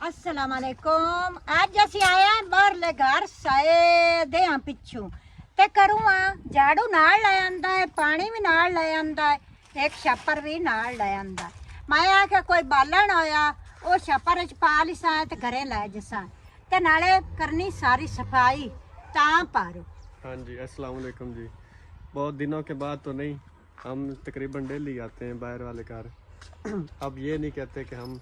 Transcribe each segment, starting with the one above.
अस्सलाम वालेकुम। अज असी आए हैं बाहरले घर साए दे पिछू ते करूँ झाड़ू नाल ले आंदा है, पानी भी नाल ले आंदा है, एक छप्पर भी नाल ले आंदा है। मैं आख्या कोई बालन होया वो छप्पर च पा लिसा ते घरे लै जसा ते नाले करनी सारी सफाई ता पारो। हाँ जी, अस्सलाम वालेकुम जी। बहुत दिनों के बाद तो नहीं, हम तकरीबन डेली आते हैं बाहर वाले घर। अब ये नहीं कहते कि हम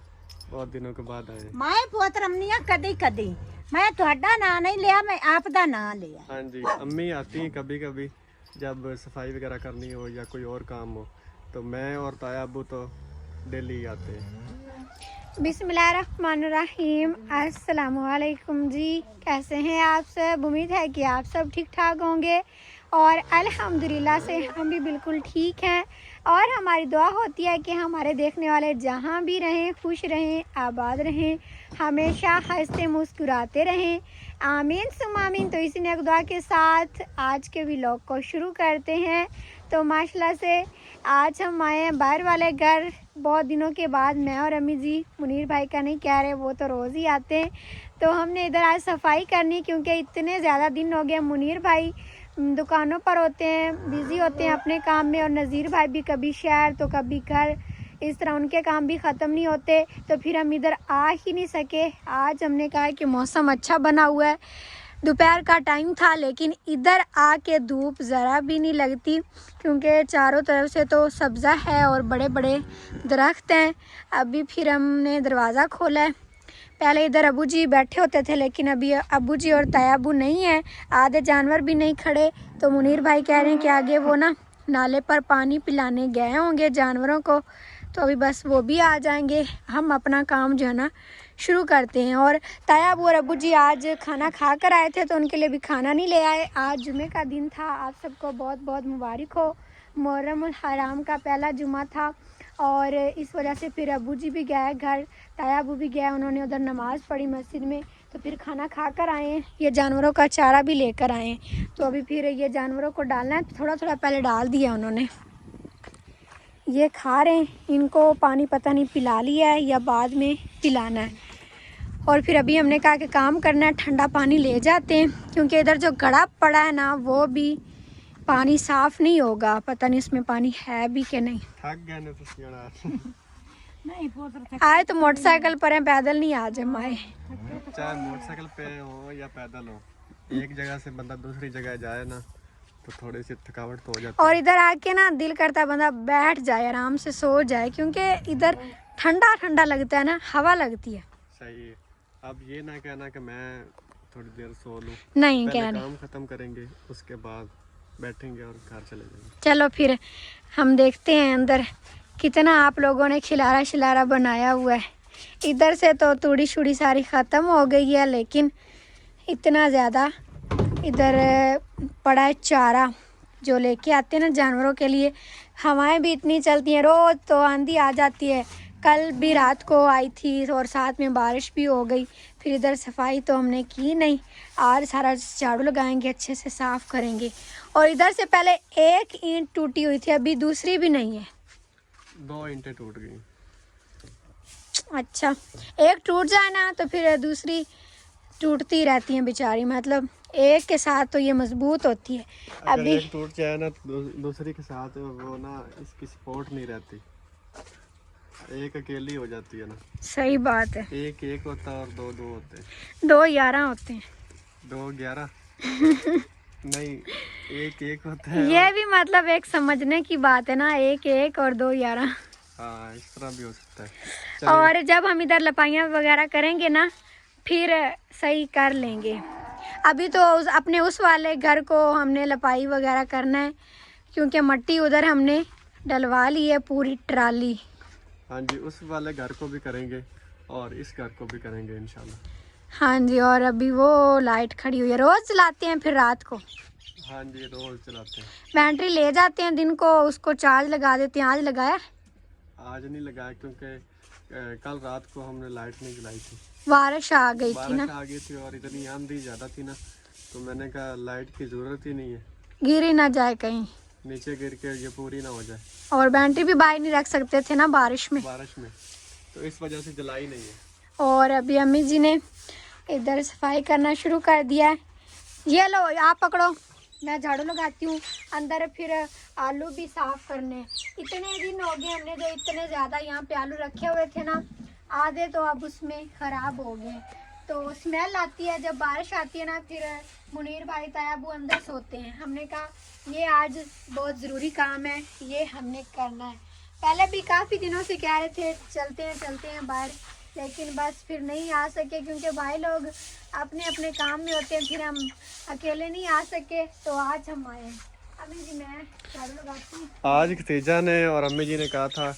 बहुत दिनों के बाद आए। मैं पुत रमनिया कदी कदी मैं तुहाडा ना नहीं लिया, मैं आप दा ना लिया। हाँ जी, अम्मी आती हैं कभी कभी जब सफाई वगैरह करनी हो या कोई और काम हो, तो मैं और ताया अबू तो डेली आते हैं। बिस्मिल्लाहिर्रहमानिर्रहीम। अस्सलामुअलैकुम जी, कैसे हैं आप सब? उम्मीद है कि आप सब ठीक ठाक होंगे और अल्हम्दुलिल्लाह से हम भी बिल्कुल ठीक हैं। और हमारी दुआ होती है कि हमारे देखने वाले जहाँ भी रहें खुश रहें, आबाद रहें, हमेशा हंसते मुस्कुराते रहें। आमीन सुम आमीन। तो इसी नेक दुआ के साथ आज के व्लॉग को शुरू करते हैं। तो माशाल्लाह से आज हम आए हैं बाहर वाले घर बहुत दिनों के बाद। मैं और अम्मी जी, मुनीर भाई का नहीं कह रहे, वो तो रोज़ ही आते हैं। तो हमने इधर आज सफाई करनी, क्योंकि इतने ज़्यादा दिन हो गए। मुनीर भाई दुकानों पर होते हैं, बिज़ी होते हैं अपने काम में, और नज़ीर भाई भी कभी शहर तो कभी घर, इस तरह उनके काम भी ख़त्म नहीं होते। तो फिर हम इधर आ ही नहीं सके। आज हमने कहा कि मौसम अच्छा बना हुआ है, दोपहर का टाइम था, लेकिन इधर आके धूप ज़रा भी नहीं लगती, क्योंकि चारों तरफ से तो सब्ज़ा है और बड़े बड़े दरख्त हैं। अभी फिर हमने दरवाज़ा खोला है। पहले इधर अबू जी बैठे होते थे, लेकिन अभी अबू जी और ताया अबू नहीं हैं, आधे जानवर भी नहीं खड़े। तो मुनीर भाई कह रहे हैं कि आगे वो ना नाले पर पानी पिलाने गए होंगे जानवरों को, तो अभी बस वो भी आ जाएंगे, हम अपना काम जो है ना शुरू करते हैं। और ताया अबू और अबू जी आज खाना खा कर आए थे, तो उनके लिए भी खाना नहीं ले आए। आज जुमे का दिन था, आप सबको बहुत बहुत मुबारक हो। मुहर्रमुल हराम का पहला जुमा था, और इस वजह से फिर अबू जी भी गए घर, ताया अबू भी गए, उन्होंने उधर नमाज़ पढ़ी मस्जिद में। तो फिर खाना खा कर आए हैं, ये जानवरों का चारा भी लेकर आए हैं। तो अभी फिर ये जानवरों को डालना है, तो थोड़ा थोड़ा पहले डाल दिया उन्होंने, ये खा रहे हैं। इनको पानी पता नहीं पिला लिया है या बाद में पिलाना है। और फिर अभी हमने कहा कि काम करना है, ठंडा पानी ले जाते हैं, क्योंकि इधर जो गड़ा पड़ा है ना वो भी पानी साफ़ नहीं होगा, पता नहीं उसमें पानी है भी कि नहीं। थक गए ना तो नहीं पुत्र आए तो मोटरसाइकिल पर हैं, पैदल नहीं आज हम आए। चाहे मोटरसाइकिल पे हो या पैदल हो, एक जगह से बंदा दूसरी जगह जाए ना तो थोड़ी सी थकावट तो हो जाती है। और इधर आके ना दिल करता है बंदा बैठ जाए, आराम से सो जाए, क्योंकि इधर ठंडा ठंडा लगता है ना, हवा लगती है। सही है। अब ये ना कहना कि मैं थोड़ी देर सो लूं, नहीं पहले कहने। काम खत्म करेंगे, उसके बाद बैठेंगे और घर चले जाएंगे। चलो फिर हम देखते हैं अंदर कितना आप लोगों ने खिलारा शिलारा बनाया हुआ है। इधर से तो तूड़ी शुड़ी सारी ख़त्म हो गई है, लेकिन इतना ज़्यादा इधर पड़ा है चारा जो लेके आते हैं ना जानवरों के लिए। हवाएं भी इतनी चलती हैं, रोज़ तो आंधी आ जाती है, कल भी रात को आई थी और साथ में बारिश भी हो गई। फिर इधर सफाई तो हमने की नहीं, आज सारा झाड़ू लगाएंगे, अच्छे से साफ़ करेंगे। और इधर से पहले एक ईंट टूटी हुई थी, अभी दूसरी भी नहीं है। 2 ईंटें टूट गई। अच्छा, एक टूट जाए ना तो फिर दूसरी टूटती रहती हैं बेचारी, मतलब एक के साथ तो ये मजबूत होती है। अगर अभी एक टूट जाए ना तो दूसरी के साथ वो ना इसकी सपोर्ट नहीं रहती, एक अकेली हो जाती है ना। सही बात है, एक एक होता है और 2 2 होते हैं, 2 11 होते हैं। 2 11 नहीं, एक एक होता है। ये भी मतलब एक समझने की बात है ना, एक एक और 2 11। हाँ, इस तरह भी हो सकता है। और जब हम इधर लपाइयाँ वगैरह करेंगे ना फिर सही कर लेंगे। अभी तो अपने उस वाले घर को हमने लपाई वगैरह करना है, क्योंकि मट्टी उधर हमने डलवा ली है पूरी ट्राली। हाँ जी, उस वाले घर को भी करेंगे और इस घर को भी करेंगे इंशाल्लाह। हाँ जी, और अभी वो लाइट खड़ी हुई है, रोज़ चलाते हैं फिर रात को। हाँ जी, रोज चलाते हैं। बैटरी ले जाते हैं दिन को, उसको चार्ज लगा देते हैं। आज लगाया? आज नहीं लगाया, क्योंकि कल रात को हमने लाइट नहीं जलाई थी, बारिश आ गई थी ना, बारिश आ गई थी और इतनी आंधी ज़्यादा थी ना, तो मैंने कहा लाइट की ज़रूरत ही नहीं है, गिर ही ना जाए कहीं, नीचे गिर के ये पूरी ना हो जाए। और बैटरी भी बाहर नहीं रख सकते थे ना बारिश में। तो इस वजह से जलाई नहीं है। और अभी अम्मी जी ने इधर सफाई करना शुरू कर दिया है। ये लो आप पकड़ो, मैं झाड़ू लगाती हूँ। अंदर फिर आलू भी साफ़ करने। इतने दिन हो गए हमने जो इतने ज़्यादा यहाँ पे आलू रखे हुए थे ना, आधे तो अब उसमें ख़राब हो गए। तो स्मेल आती है जब बारिश आती है ना, फिर मुनीर भाई तायाबू अंदर सोते हैं। हमने कहा ये आज बहुत ज़रूरी काम है, ये हमने करना है। पहले भी काफ़ी दिनों से कह रहे थे चलते हैं बाहर, लेकिन बस फिर नहीं आ सके क्योंकि भाई लोग अपने अपने काम में होते हैं, फिर हम अकेले नहीं आ सके। तो आज हम आए। अम्मी जी मैं झाड़ू लगाती हूँ। आज खतीजा ने और अम्मी जी ने कहा था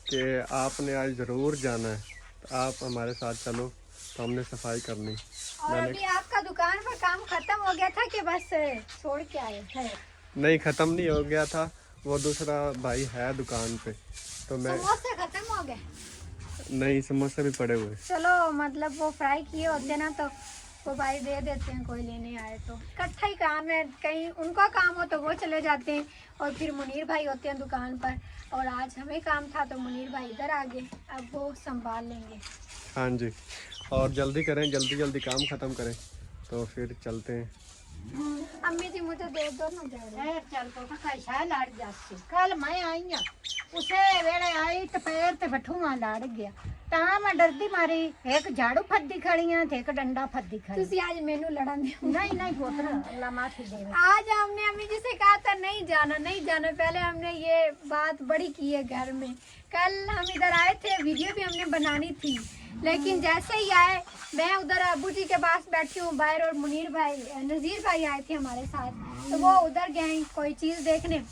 कि आपने आज ज़रूर जाना है, तो आप हमारे साथ चलो, तो हमने सफाई करनी। और अभी आपका दुकान पर काम खत्म हो गया था कि बस छोड़ के आए थे? नहीं, ख़त्म नहीं हो गया था, वो दूसरा भाई है दुकान पे, तो मैं समोसे खत्म हो गए? नहीं, समोसे भी पड़े हुए। चलो मतलब वो फ्राई किए होते ना, तो वो भाई दे देते हैं, कोई लेने आए तो। इकट्ठा ही काम है, कहीं उनका काम हो तो वो चले जाते हैं और फिर मुनीर भाई होते हैं दुकान पर। और आज हमें काम था तो मुनीर भाई इधर आ गए, अब वो संभाल लेंगे। हाँ जी, और जल्दी करें, जल्दी काम ख़त्म करें, तो फिर चलते हैं। अम्मी जी मुझे दे दो ना झाड़ू। चल तो कैसा लड़ जाती। कल मैं आई हूँ, उसे वेले आई तो पैर ते बठूआ लड़ गया, ਤਾਂ मैं डरदी मारी एक झाड़ू फद्दी खड़ी हाँ ते एक डंडा फद्दी खड़ी। तुसी आज मेनू लड़न दे। नहीं पुत्र, अल्लाह माफी दे। आज हमने अम्मी जी से कहा था नहीं जाना। पहले हमने ये बात बड़ी की है घर में। कल हम इधर आए थे, वीडियो भी हमने बनानी थी, लेकिन जैसे ही आए, मैं उधर अबू जी के पास बैठी हूँ बाहर, और मुनीर भाई नज़ीर भाई आए थे हमारे साथ, तो वो उधर गए कोई चीज़ देखने।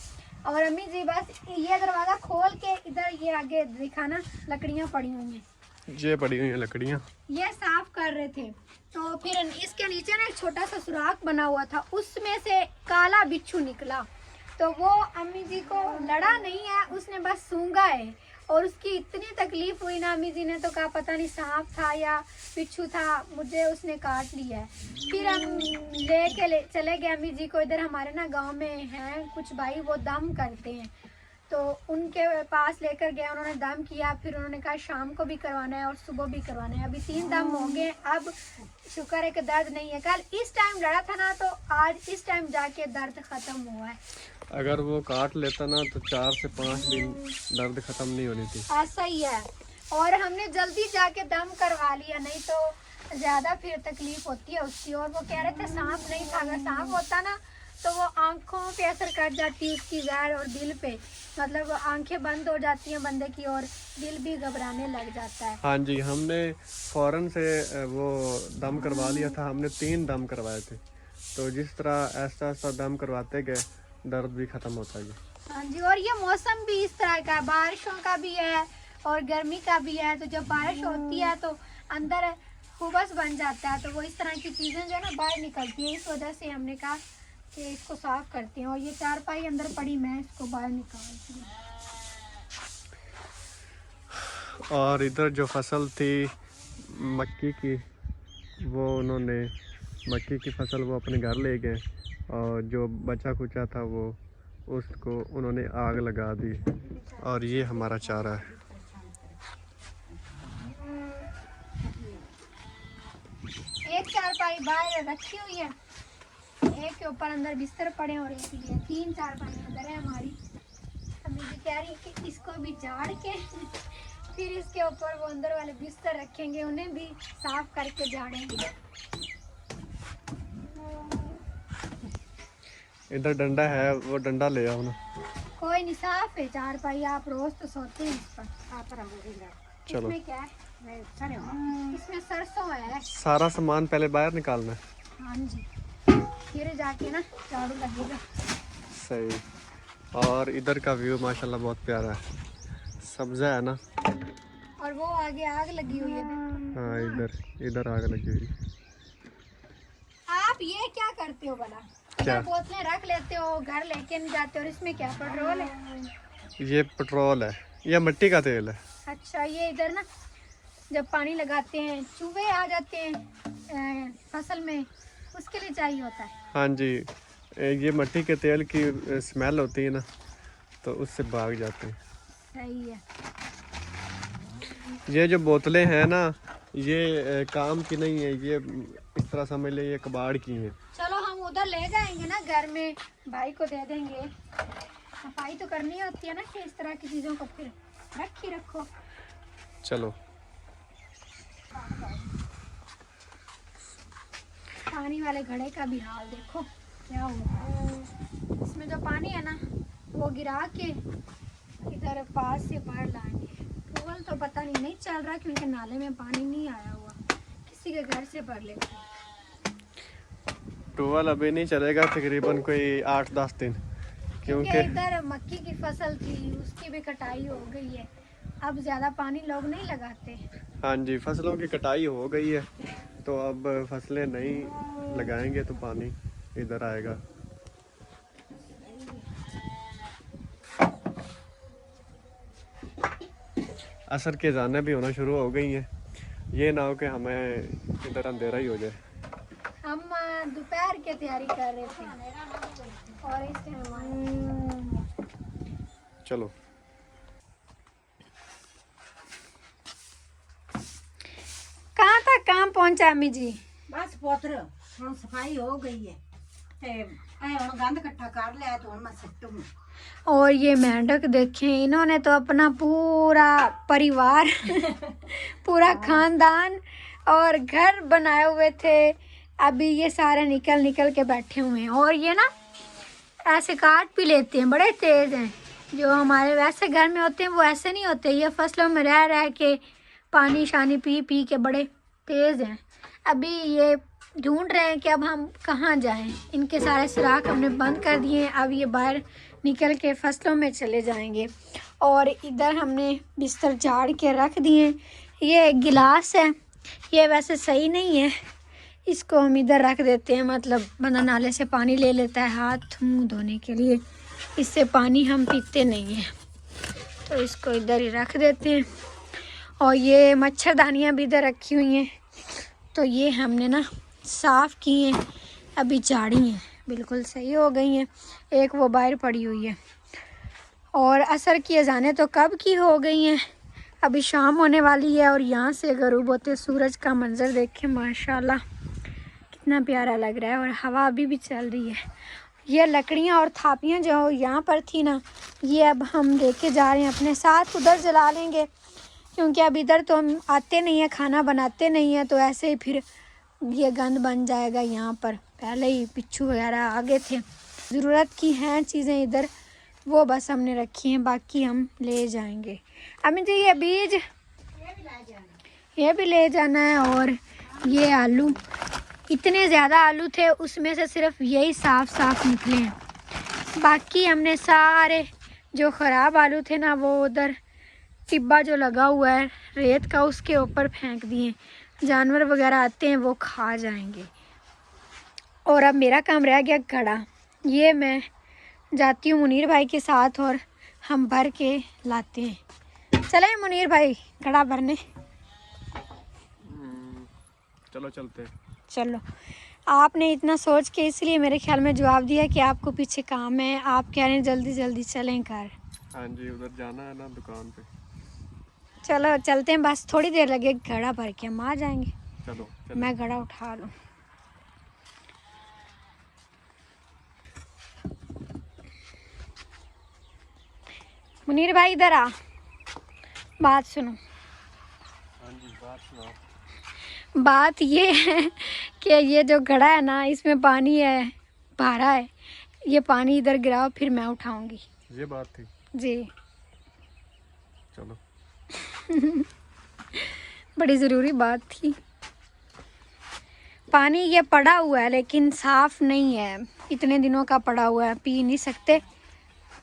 और अम्मी जी बस ये दरवाज़ा खोल के इधर ये आगे दिखाना, लकड़ियाँ पड़ी हुई हैं, ये पड़ी हुई हैं लकड़ियाँ, ये साफ कर रहे थे। तो फिर इसके नीचे ना एक छोटा सा सुराख बना हुआ था, उसमें से काला बिच्छू निकला। तो वो अम्मी जी को लड़ा नहीं है, उसने बस सूंघा है, और उसकी इतनी तकलीफ हुई ना, अम्मी जी ने तो कहा पता नहीं सांप था या बिच्छू था, मुझे उसने काट लिया है। फिर हम चले गए अम्मी जी को। इधर हमारे ना गांव में हैं कुछ भाई, वो दम करते हैं, तो उनके पास लेकर गए, उन्होंने दम किया। फिर उन्होंने कहा शाम को भी करवाना है और सुबह भी करवाना है। अभी 3 दम हो गए, अब शुक्र है कि दर्द नहीं है। कल इस टाइम लड़ा था ना, तो आज इस टाइम जाके दर्द ख़त्म हुआ है। अगर वो काट लेता ना तो 4 से 5 दिन दर्द ख़त्म नहीं होनी थी। ऐसा ही है, और हमने जल्दी जाके दम करवा लिया, नहीं तो ज़्यादा फिर तकलीफ होती है उसकी। और वो कह रहे थे सांप नहीं था, अगर सांप होता ना तो वो आँखों पे असर कर जाती है उसकी जहर, और दिल पे, मतलब आंखें बंद हो जाती हैं बंदे की और दिल भी घबराने लग जाता है। हाँ जी, हमने फ़ौरन से वो दम करवा लिया था, हमने 3 दम करवाए थे। तो जिस तरह ऐसा ऐसा दम करवाते गए, दर्द भी ख़त्म होता गया। हाँ जी, और ये मौसम भी इस तरह का है, बारिशों का भी है और गर्मी का भी है। तो जब बारिश होती है तो अंदर खुबस बन जाता है, तो वो इस तरह की चीज़ें जो है ना बाहर निकलती हैं। इस वजह से हमने कहा कि इसको साफ करते हैं। और ये चारपाई अंदर पड़ी, मैं इसको बाहर निकालती हूँ। और इधर जो फसल थी मक्की की, वो उन्होंने मक्की की फसल वो अपने घर ले गए, और जो बचा कुचा था वो उसको उन्होंने आग लगा दी। और ये हमारा चारा है। एक चारपाई बाहर रखी हुई है, एक के ऊपर अंदर बिस्तर पड़े, और एक ये 3 चारपाई अंदर है हमारी। अम्मी जी कह रही है कि इसको भी झाड़ के फिर इसके ऊपर वो अंदर वाले बिस्तर रखेंगे, उन्हें भी साफ करके झाड़ेंगे। इधर डंडा है, वो डंडा ले आओ ना। कोई नहीं, साफ है चारपाई, आप रोज तो सोते हैं इस पर। चलो, इसमें क्या है? इसमें सरसों है। सारा सामान पहले बाहर निकालना है। हाँ जी, फिर जाके ना झाड़ू लगेगा। सही। और इधर का व्यू माशाल्लाह बहुत प्यारा है, सब्जा है ना। और वो आगे आग लगी हुई है। हाँ, इधर आग लगी हुई है। आप ये क्या करते हो भला? क्या? बोतलें रख लेते हो, घर लेके नहीं जाते, और इसमें क्या पेट्रोल है? ये पेट्रोल है, ये मिट्टी का तेल है। अच्छा, ये इधर ना जब पानी लगाते हैं चूहे आ जाते हैं फसल में, उसके लिए चाहिए होता है। हाँ जी, ये मिट्टी के तेल की स्मेल होती है ना, तो उससे भाग जाते हैं। सही है। ये जो बोतलें हैं ना, ये काम की नहीं है, ये इस तरह समझ ले ये कबाड़ की है। चलो हम उधर ले जाएंगे ना, घर में भाई को दे देंगे। सफाई तो करनी होती है ना, कि इस तरह की चीज़ों को फिर रखो। चलो। पानी वाले घड़े का भी हाल देखो क्या हुआ। इसमें जो पानी है ना वो गिरा के इधर पास से बाहर लाएंगे। टूवल तो पता नहीं चल रहा क्योंकि नाले में पानी नहीं आया हुआ, किसी के घर से भर लेते हैं। टूवल अभी नहीं चलेगा, तकरीबन कोई 8-10 दिन, क्योंकि इधर मक्की की फसल थी, उसकी भी कटाई हो गई है। अब ज़्यादा पानी लोग नहीं लगाते। हाँ जी, फसलों की कटाई हो गई है, तो अब फसलें नहीं लगाएंगे तो पानी इधर आएगा। असर के जाने भी होना शुरू हो गई हैं, ये ना हो कि हमें इधर अंधेरा ही हो जाए। हम दोपहर की तैयारी कर रहे थे और इस टाइम चलो। कहाँ तक काम पहुँचा अम्मी जी? बस पुत्र हम सफाई हो गई है ते हम गंद इकट्ठा कर लिया तो मैं सिट्टू। और ये मेंढक देखें, इन्होंने तो अपना पूरा परिवार पूरा खानदान और घर बनाए हुए थे। अभी ये सारे निकल के बैठे हुए हैं और ये ना ऐसे काट भी लेते हैं, बड़े तेज हैं। जो हमारे वैसे घर में होते हैं वो ऐसे नहीं होते, ये फसलों में रह के पानी शानी पी के बड़े तेज हैं। अभी ये ढूंढ रहे हैं कि अब हम कहाँ जाएं। इनके सारे सुराख हमने बंद कर दिए हैं, अब ये बाहर निकल के फसलों में चले जाएंगे। और इधर हमने बिस्तर झाड़ के रख दिए। ये एक गिलास है, ये वैसे सही नहीं है, इसको हम इधर रख देते हैं। मतलब बंदा नाले से पानी ले लेता है हाथ मुंह धोने के लिए, इससे पानी हम पीते नहीं हैं, तो इसको इधर ही रख देते हैं। और ये मच्छरदानियाँ भी इधर रखी हुई हैं, तो ये हमने ना साफ़ की हैं, अभी झाड़ी हैं, बिल्कुल सही हो गई हैं। एक वो बाहर पड़ी हुई है। और असर की अज़ानें तो कब की हो गई हैं, अभी शाम होने वाली है। और यहाँ से गरूब होते सूरज का मंज़र देखें, माशाल्लाह कितना प्यारा लग रहा है। और हवा अभी भी चल रही है। ये लकड़ियाँ और थापियाँ जो यहाँ पर थी ना, ये अब हम लेके जा रहे हैं अपने साथ, उधर जला लेंगे, क्योंकि अब इधर तो हम आते नहीं हैं, खाना बनाते नहीं हैं, तो ऐसे ही फिर ये गंद बन जाएगा यहाँ पर। पहले ही पिच्छू वगैरह आगे थे, ज़रूरत की हैं चीज़ें इधर, वो बस हमने रखी हैं, बाकी हम ले जाएंगे। अम्मी जी ये बीज ये भी ले जाना है। और ये आलू, इतने ज़्यादा आलू थे, उसमें से सिर्फ यही साफ निकले हैं। बाकी हमने सारे जो ख़राब आलू थे ना, वो उधर टिब्बा जो लगा हुआ है रेत का, उसके ऊपर फेंक दिए। जानवर वगैरह आते हैं वो खा जाएंगे। और अब मेरा काम रह गया घड़ा, ये मैं जाती हूँ मुनीर भाई के साथ और हम भर के लाते हैं। चलें मुनीर भाई घड़ा भरने? चलो चलते हैं। चलो। आपने इतना सोच के इसलिए मेरे ख्याल में जवाब दिया कि आपको पीछे काम है, आप कह रहे हैं जल्दी चलें घर। हाँ जी, उधर जाना है ना दुकान पे। चलो चलते हैं, बस थोड़ी देर लगे, घड़ा भर के हम आ जाएंगे। चलो। मैं घड़ा उठा लूँ। मुनीर भाई इधर आ, बात सुनो। हाँ जी, बात सुनाओ। बात ये है कि ये जो घड़ा है ना, इसमें पानी है, भरा है, ये पानी इधर गिराओ फिर मैं उठाऊंगी। ये बात थी जी। चलो। बड़ी ज़रूरी बात थी। पानी ये पड़ा हुआ है लेकिन साफ़ नहीं है, इतने दिनों का पड़ा हुआ है, पी नहीं सकते,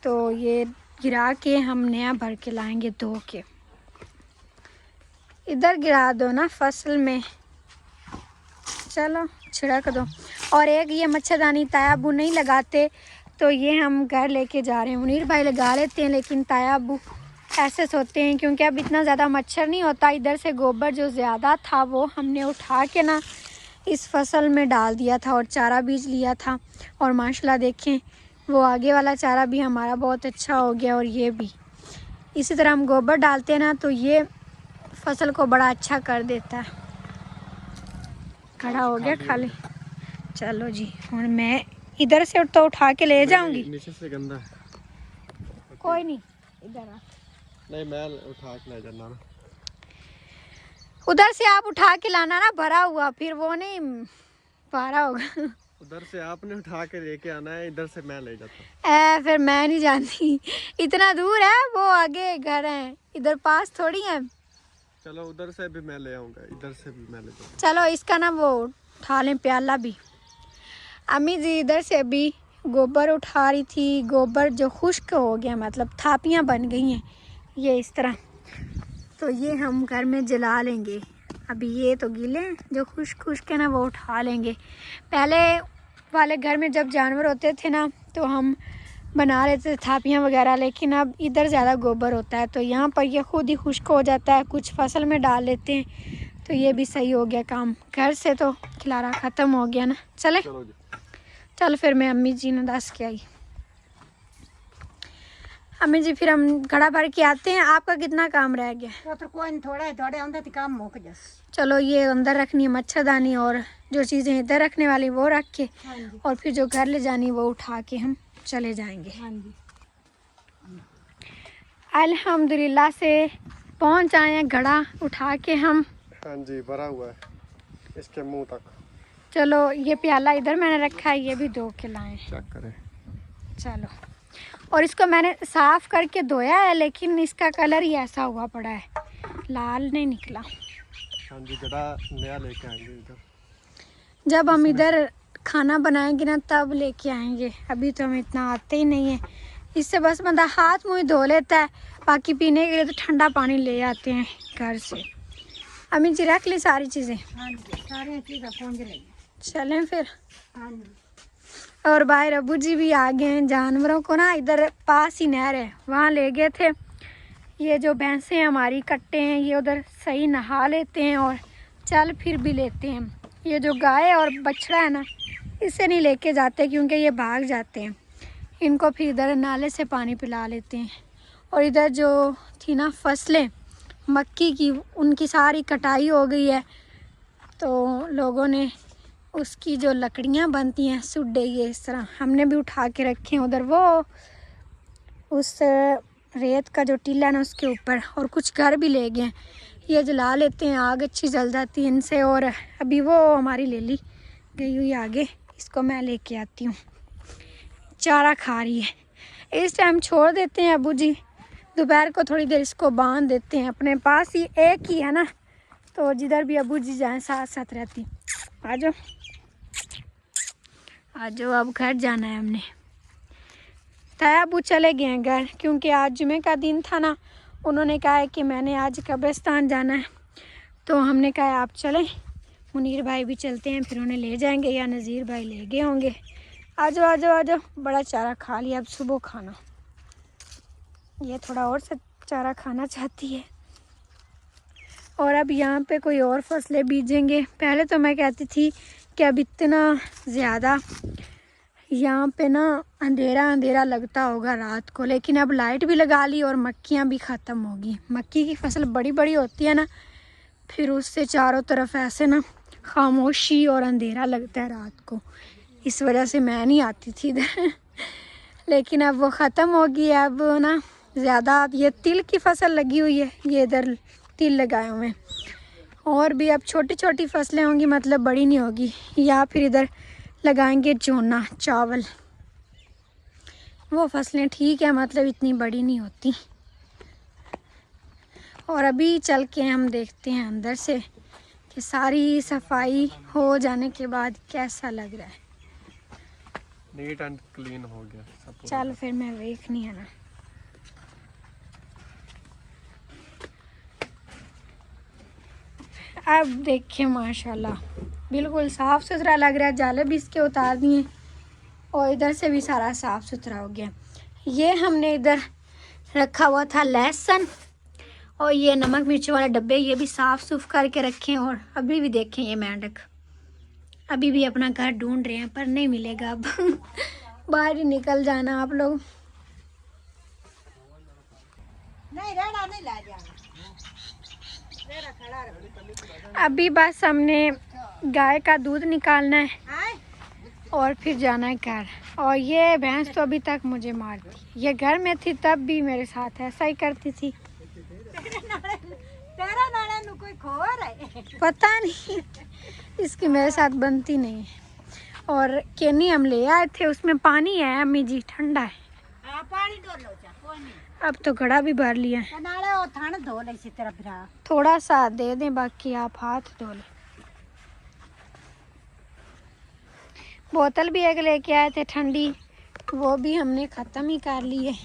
तो ये गिरा के हम नया भर के लाएंगे धो के। इधर गिरा दो ना फसल में, चलो छिड़क दो। और एक ये मच्छरदानी तायाबू नहीं लगाते, तो ये हम घर लेके जा रहे हैं। मुनीर भाई लगा लेते हैं, लेकिन तायाबू ऐसे सोते हैं, क्योंकि अब इतना ज़्यादा मच्छर नहीं होता। इधर से गोबर जो ज़्यादा था वो हमने उठा के ना इस फसल में डाल दिया था और चारा बीज लिया था। और माशाल्लाह देखें, वो आगे वाला चारा भी हमारा बहुत अच्छा हो गया। और ये भी इसी तरह हम गोबर डालते हैं ना, तो ये फसल को बड़ा अच्छा कर देता है। खड़ा हो गया खाली। चलो जी, हुण मैं इधर से तो उठा के ले जाऊंगी। नीचे से गंदा है। कोई नहीं, इधर आ। नहीं, मैं उठा के ले जाना। उधर से आप उठा के लाना ना, भरा हुआ, फिर वो नहीं पारा होगा। उधर से आपने उठा के लेके आना है, इधर से मैं ले जाता हूँ। फिर मैं नहीं जानती, इतना दूर है, वो आगे घर है, इधर पास थोड़ी है। चलो उधर से भी मैं ले आऊंगा, इधर से भी मैं ले जाऊंगा। चलो इसका ना वो उठा लें प्याला भी। अम्मी जी इधर से अभी गोबर उठा रही थी, गोबर जो खुश्क हो गया, मतलब थापियाँ बन गई हैं ये इस तरह, तो ये हम घर में जला लेंगे। अभी ये तो गीले हैं, जो खुश्क है ना वो उठा लेंगे। पहले वाले घर में जब जानवर होते थे ना तो हम बना लेते थे थापियाँ वगैरह, लेकिन अब इधर ज़्यादा गोबर होता है तो यहाँ पर ये खुद ही खुश्क हो जाता है, कुछ फसल में डाल लेते हैं, तो ये भी सही हो गया काम। घर से तो खिलारा ख़त्म हो गया ना। चले चल फिर मैं अम्मी जी ने दस के आई। अम्मी जी फिर हम घड़ा भर के आते हैं। आपका कितना काम रह गया? तो कोई नहीं, थोड़ा है, थोड़े अंदर काम मुक जस। चलो ये अंदर रखनी है मच्छरदानी, और जो चीज़ें इधर रखने वाली वो रख के, और फिर जो घर ले जानी वो उठा के हम चले जाएंगे। हाँ जी। अल्हम्दुलिल्लाह से पहुंच आए हैं, घड़ा उठा के हम। हाँ जी, भरा हुआ है इसके मुंह तक। चलो ये प्याला इधर मैंने रखा है, ये भी धो के लाए। चेक करें। चलो, और इसको मैंने साफ करके धोया है, लेकिन इसका कलर ही ऐसा हुआ पड़ा है, लाल नहीं निकला। हाँ जी, घड़ा नया लेके आएंगे इधर। जब हम इधर खाना बनाएंगे ना तब लेके आएंगे, अभी तो हमें इतना आते ही नहीं है। इससे बस बंदा हाथ मुँह धो लेता है, बाकी पीने के लिए तो ठंडा पानी ले आते हैं घर से। अम्मी जी रख ली सारी चीज़ें? हाँ जी, सारी चीज़ें पहुँच रही हैं। चलें फिर। हाँ जी। और बाहर अबू जी भी आ गए हैं। जानवरों को ना इधर पास ही नहर है, वहाँ ले गए थे। ये जो भैंसें हैं हमारी कट्टे हैं, ये उधर सही नहा लेते हैं और चल फिर भी लेते हैं। ये जो गाय और बछड़ा है ना, इसे नहीं लेके जाते क्योंकि ये भाग जाते हैं। इनको फिर इधर नाले से पानी पिला लेते हैं। और इधर जो थी ना फसलें मक्की की, उनकी सारी कटाई हो गई है, तो लोगों ने उसकी जो लकड़ियाँ बनती हैं सुड्डे, ये इस तरह हमने भी उठा के रखे हैं उधर, वो उस रेत का जो टीला है ना उसके ऊपर, और कुछ घर भी ले गए हैं। ये जला लेते हैं, आग अच्छी जल जाती है इनसे। और अभी वो हमारी लेली गई हुई आगे, इसको मैं लेके आती हूँ, चारा खा रही है। इस टाइम छोड़ देते हैं अबू जी, दोपहर को थोड़ी देर इसको बांध देते हैं। अपने पास ही एक ही है ना, तो जिधर भी अबू जी जाएँ साथ साथ रहती। आ जाओ आ जाओ, अब घर जाना है हमने। ताया अबू चले गए हैं घर, क्योंकि आज जुमे का दिन था ना, उन्होंने कहा है कि मैंने आज कब्रिस्तान जाना है, तो हमने कहा आप चलें। मुनीर भाई भी चलते हैं, फिर उन्हें ले जाएंगे, या नज़ीर भाई ले गए होंगे। आ जाओ आ जाओ आ जाओ, बड़ा चारा खा लिया, अब सुबह खाना। ये थोड़ा और से चारा खाना चाहती है। और अब यहाँ पे कोई और फसलें बीजेंगे। पहले तो मैं कहती थी कि अब इतना ज़्यादा यहाँ पे ना अंधेरा अंधेरा लगता होगा रात को, लेकिन अब लाइट भी लगा ली और मक्खियाँ भी ख़त्म होगी। मक्की की फसल बड़ी बड़ी होती है ना, फिर उससे चारों तरफ ऐसे ना खामोशी और अंधेरा लगता है रात को, इस वजह से मैं नहीं आती थी इधर। लेकिन अब वो ख़त्म होगी। अब ना ज़्यादा ये तिल की फसल लगी हुई है, ये इधर तिल लगाए हुए हैं, और भी अब छोटी छोटी फसलें होंगी, मतलब बड़ी नहीं होगी। या फिर इधर लगाएंगे जोना, चावल, वो फसलें ठीक है, मतलब इतनी बड़ी नहीं होती। और अभी चल के हम देखते हैं अंदर से कि सारी सफाई हो जाने के बाद कैसा लग रहा है। नीट एंड क्लीन हो गया सब। चल फिर मैं देखनी है ना। अब देखिए माशाल्लाह बिल्कुल साफ़ सुथरा लग रहा है। जाले भी इसके उतार दिए और इधर से भी सारा साफ़ सुथरा हो गया। ये हमने इधर रखा हुआ था लहसुन, और ये नमक मिर्च वाले डब्बे, ये भी साफ़ सुफ करके रखे हैं। और अभी भी देखें ये मेंढक अभी भी अपना घर ढूंढ रहे हैं, पर नहीं मिलेगा अब। बाहर ही निकल जाना आप लोग। नहीं रेड़ा नहीं ला जाना, अभी बस हमने गाय का दूध निकालना है और फिर जाना है घर। और ये भैंस तो अभी तक मुझे मारती, ये घर में थी तब भी मेरे साथ ऐसा ही करती थी। तेरा नाना नु कोई खोर है पता नहीं, इसकी मेरे साथ बनती नहीं है। और केनी हम ले आए थे, उसमें पानी है अम्मी जी, ठंडा है। पानी डोलो जा कोई नहीं। अब तो घड़ा भी भर लिया है। नाले ओ थान धो ले इसी तरह भरा। थोड़ा सा दे दें, बाकी आप हाथ धो लें। बोतल भी एक लेके आए थे ठंडी, वो भी हमने ख़त्म ही कर ली है।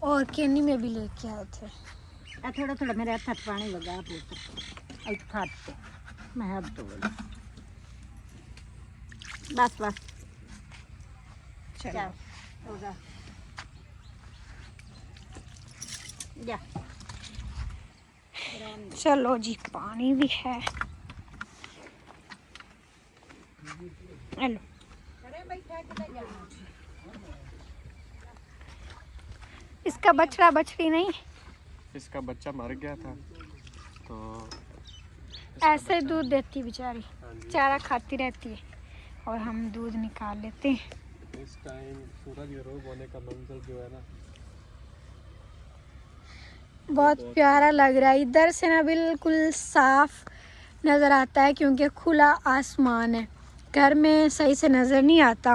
और केनी में भी लेके आए थे। थोड़ा थोड़ा मेरे हाथ पानी लगा पूछ खाते मैं हाथ धो ले। बस बस चलो होगा जा। चलो जी, पानी भी है। हेलो, इसका बछड़ा बछड़ी नहीं, इसका बच्चा मर गया था तो ऐसे दूध देती बेचारी, चारा खाती रहती है और हम दूध निकाल लेते हैं। इस टाइम सूरज गरूब होने का मंजर जो है ना, बहुत प्यारा लग रहा है। इधर से ना बिल्कुल साफ नज़र आता है क्योंकि खुला आसमान है। घर में सही से नज़र नहीं आता,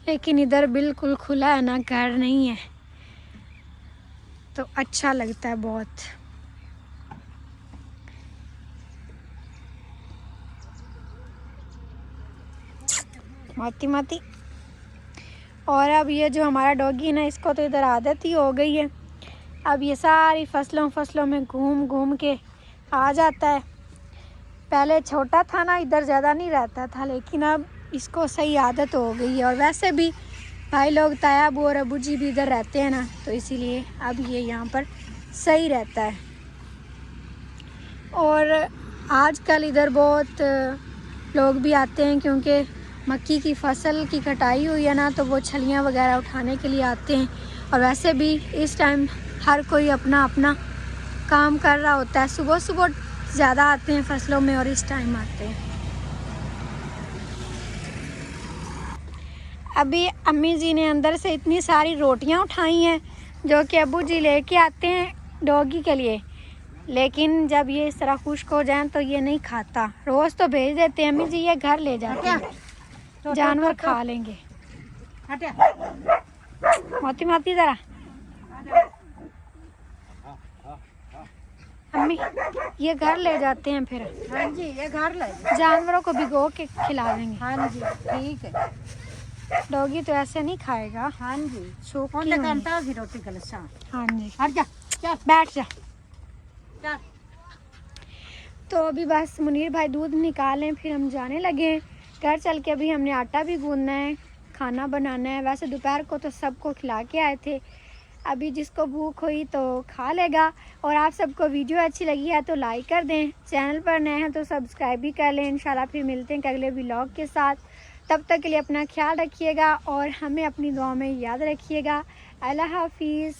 लेकिन इधर बिल्कुल खुला है ना, घर नहीं है, तो अच्छा लगता है बहुत। माती माती। और अब ये जो हमारा डॉगी है ना, इसको तो इधर आदत ही हो गई है। अब ये सारी फसलों में घूम घूम के आ जाता है। पहले छोटा था ना, इधर ज़्यादा नहीं रहता था, लेकिन अब इसको सही आदत हो गई है। और वैसे भी भाई लोग, ताया अबू और अबू जी भी इधर रहते हैं ना, तो इसीलिए अब ये यहाँ पर सही रहता है। और आजकल इधर बहुत लोग भी आते हैं क्योंकि मक्की की फसल की कटाई हुई है ना, तो वो छलियाँ वगैरह उठाने के लिए आते हैं। और वैसे भी इस टाइम हर कोई अपना अपना काम कर रहा होता है। सुबह सुबह ज़्यादा आते हैं फसलों में और इस टाइम आते हैं। अभी अम्मी जी ने अंदर से इतनी सारी रोटियां उठाई हैं जो कि अब्बू जी लेके आते हैं डॉगी के लिए, लेकिन जब ये इस तरह खुश्क हो जाए तो ये नहीं खाता। रोज़ तो भेज देते हैं अम्मी जी, ये घर ले जाते हैं, जानवर खा लेंगे। मोती माती ज़रा अम्मी, ये घर ले जाते हैं फिर। हाँ जी, ये घर ले जानवरों को भिगो के खिला देंगे। हाँ जी ठीक है। डॉगी तो ऐसे नहीं खाएगा। हाँ जी, सूखी कौन हुई। करता भी रोटी का लसा। हाँ जी, हट जा, चल बैठ जा। चल। तो अभी बस मुनीर भाई दूध निकालें, फिर हम जाने लगे हैं घर। चल के अभी हमने आटा भी गूंदना है, खाना बनाना है। वैसे दोपहर को तो सबको खिला के आए थे, अभी जिसको भूख हुई तो खा लेगा। और आप सबको वीडियो अच्छी लगी है तो लाइक कर दें, चैनल पर नए हैं तो सब्सक्राइब भी कर लें। इंशाल्लाह फिर मिलते हैं अगले व्लॉग के साथ। तब तक के लिए अपना ख्याल रखिएगा और हमें अपनी दुआ में याद रखिएगा। अल्लाह हाफिज़।